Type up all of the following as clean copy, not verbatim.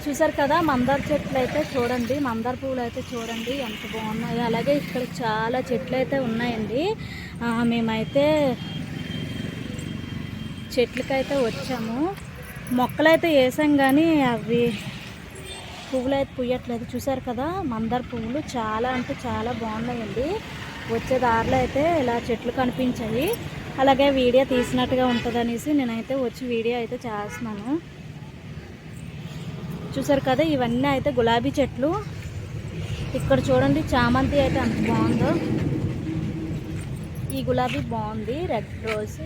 చూసారు కదా మందార చెట్లు అయితే చూడండి, మందార పువ్వులు అయితే చూడండి ఎంత బాగున్నాయి. అలాగే ఇక్కడ చాలా చెట్లు అయితే ఉన్నాయండి. మేమైతే చెట్లకైతే వచ్చాము, మొక్కలైతే వేసాం కానీ అవి పువ్వులు అయితే పుయ్యట్లేదు. చూసారు కదా మందార పువ్వులు చాలా అంటే చాలా బాగున్నాయండి. వచ్చే దారిలో అయితే ఇలా చెట్లు కనిపించాయి, అలాగే వీడియో తీసినట్టుగా ఉంటుంది అనేసి నేనైతే వచ్చి వీడియో అయితే చేస్తున్నాను. చూసారు కదా ఇవన్నీ అయితే గులాబీ చెట్లు. ఇక్కడ చూడండి చామంతి అయితే అంత బాగుందో, ఈ గులాబీ బాగుంది, రెడ్ రోజ్.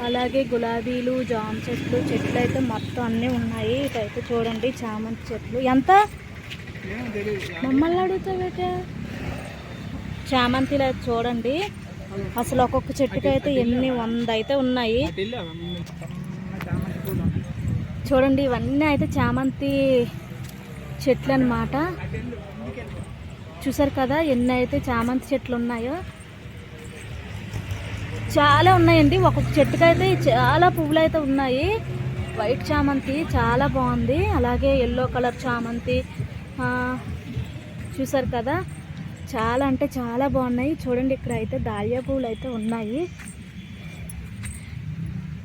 అలాగే గులాబీలు, జామ చెట్లు అయితే మొత్తం అన్నీ ఉన్నాయి. ఇటైతే చూడండి చామంతి చెట్లు. ఎంత మమ్మల్ని అడుగుతావేట? చామంతిలో చూడండి అసలు ఒక్కొక్క చెట్టుకి అయితే ఎన్ని 100 అయితే ఉన్నాయి. చూడండి ఇవన్నీ అయితే చామంతి చెట్లు అన్నమాట. చూసారు కదా ఎన్ని అయితే చామంతి చెట్లు ఉన్నాయో, చాలా ఉన్నాయండి. ఒక్కొక్క చెట్టుకైతే చాలా పువ్వులు అయితే ఉన్నాయి. వైట్ చామంతి చాలా బాగుంది, అలాగే ఎల్లో కలర్ చామంతి. చూసారు కదా చాలా అంటే చాలా బాగున్నాయి. చూడండి ఇక్కడ అయితే దాలియా పువ్వులు అయితే ఉన్నాయి.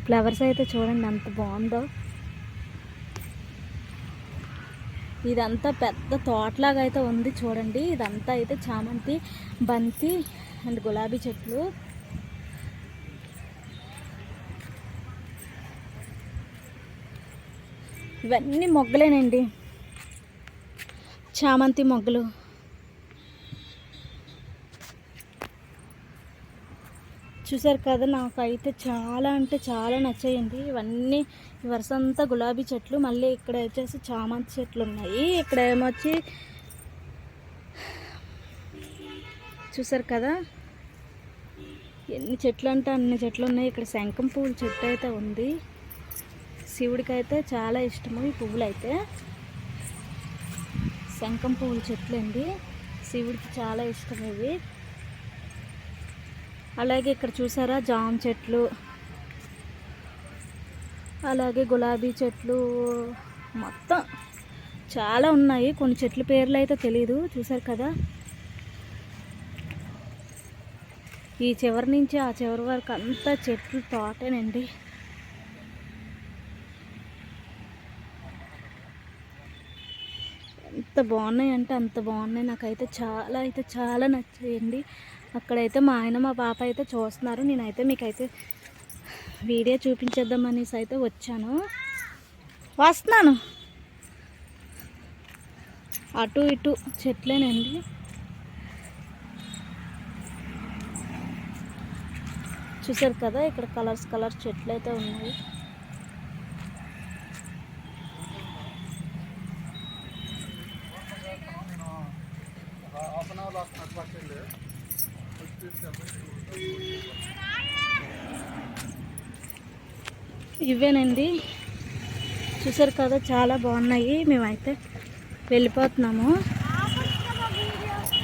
ఫ్లవర్స్ అయితే చూడండి ఎంత బాగుందో. ఇదంతా పెద్ద తోటలాగా అయితే ఉంది చూడండి. ఇదంతా అయితే చామంతి, బంతి అండ్ గులాబీ చెట్లు. ఇవన్నీ మొగ్గలేనండి, చామంతి మొగ్గలు. చూసారు కదా నాకైతే చాలా అంటే చాలా నచ్చాయండి. ఇవన్నీ వరుస అంతా గులాబీ చెట్లు, మళ్ళీ ఇక్కడ వచ్చేసి చామంతి చెట్లు ఉన్నాయి. ఇక్కడ ఏమొచ్చి చూసారు కదా ఎన్ని చెట్లు అంటే అన్ని చెట్లు ఉన్నాయి. ఇక్కడ శంఖం పువ్వుల చెట్టు అయితే ఉంది. శివుడికి అయితే చాలా ఇష్టము ఈ పువ్వులు అయితే. శంఖం పువ్వుల చెట్లు అండి, శివుడికి చాలా ఇష్టం ఇవి. అలాగే ఇక్కడ చూసారా జామ చెట్లు, అలాగే గులాబీ చెట్లు మొత్తం చాలా ఉన్నాయి. కొన్ని చెట్ల పేర్లు అయితే తెలీదు. చూసారు కదా ఈ చివరి నుంచి ఆ చివరి వరకు అంతా చెట్లు తోటేనండి. ఎంత బాగున్నాయి అంటే అంత బాగున్నాయి. నాకైతే చాలా అయితే చాలా నచ్చాయండి. అక్కడైతే మా ఆయన మా పాప అయితే చూస్తున్నారు. నేనైతే మీకైతే వీడియో చూపించేద్దామనేసి అయితే వచ్చాను, వస్తున్నాను. అటు ఇటు చెట్లేనండి. చూసారు కదా ఇక్కడ కలర్స్ చెట్లు అయితే ఉన్నాయి. ఇవేనండి చూసారు కదా చాలా బాగున్నాయి. మేమైతే వెళ్ళిపోతున్నాము.